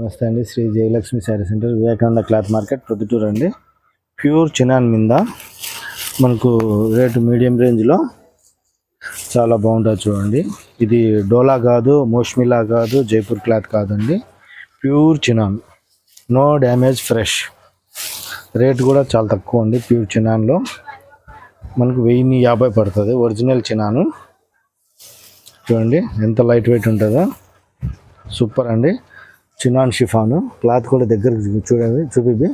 నమస్తే అండి. Shri Jayalakshmi sari centre, Vivekananda cloth market, Proddatur అండి. ప్యూర్ చినాన్ మీద మనకు రేటు మీడియం రేంజ్లో చాలా బాగుంటుంది చూడండి. ఇది డోలా కాదు, మోష్మిలా కాదు, జైపూర్ క్లాత్ కాదండి. Pure chinon, no damage, fresh. Rate కూడా చాలా తక్కువ అండి. ప్యూర్ చినాన్లో మనకు 1050 పడుతుంది. ఒరిజినల్ చినాను చూడండి ఎంత లైట్ వెయిట్ ఉంటుందో, సూపర్ అండి. చినాన్ షిఫాను క్లాత్ కూడా దగ్గర చూడండి, చూపి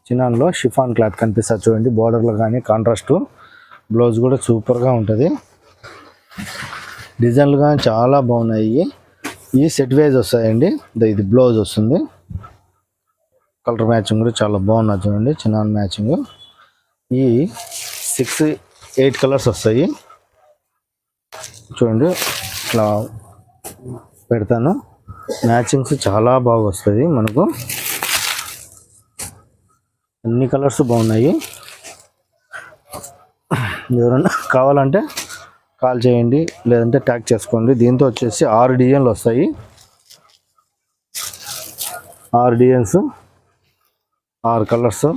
చినాన్లో షిఫాన్ క్లాత్ కనిపిస్తుంది చూడండి. బార్డర్లో కానీ కాంట్రాస్ట్, బ్లౌజ్ కూడా సూపర్గా ఉంటుంది. డిజైన్లు కానీ చాలా బాగున్నాయి. ఈ సెట్ వైజ్ వస్తాయండి. ఇది బ్లౌజ్ వస్తుంది. కలర్ మ్యాచింగ్ కూడా చాలా బాగున్నది చూడండి. చినాన్ మ్యాచింగ్ ఈ 6-8 కలర్స్ వస్తాయి చూడండి. ఇట్లా పెడతాను, మ్యాచింగ్స్ చాలా బాగా వస్తుంది మనకు. అన్ని కలర్స్ బాగున్నాయి. ఎవరైనా కావాలంటే కాల్ చేయండి, లేదంటే ట్యాగ్ చేసుకోండి. దీంతో వచ్చేసి 6 డిజైన్లు వస్తాయి. 6 డిజైన్స్, 6 కలర్స్,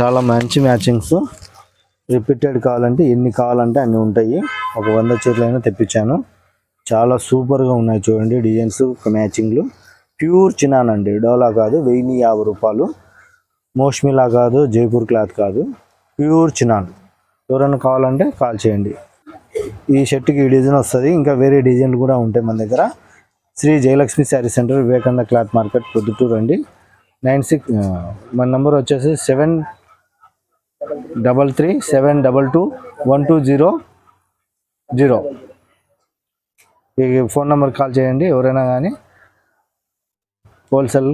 చాలా మంచి మ్యాచింగ్స్. రిపీటెడ్ కావాలంటే ఎన్ని కావాలంటే అన్ని ఉంటాయి. ఒక 100 చీరలైనా తెప్పించాను. చాలా సూపర్గా ఉన్నాయి చూడండి. డిజైన్స్, మ్యాచింగ్లు. ప్యూర్ చినాన్ అండి, డోలా కాదు. 1050 రూపాయలు. మోష్మిలా కాదు, జైపూర్ క్లాత్ కాదు, ప్యూర్ చినాన్. ఎవరైనా కావాలంటే కాల్ చేయండి. ఈ షర్ట్కి ఈ డిజైన్ వస్తుంది. ఇంకా వేరే డిజైన్లు కూడా ఉంటాయి మన దగ్గర. Shri Jayalakshmi sari centre, Vivekananda cloth market, Proddatur అండి. 96 మన నెంబర్ వచ్చేసి 7337221200. ఈ ఫోన్ నెంబర్ కాల్ చేయండి. ఎవరైనా కానీ హోల్సేల్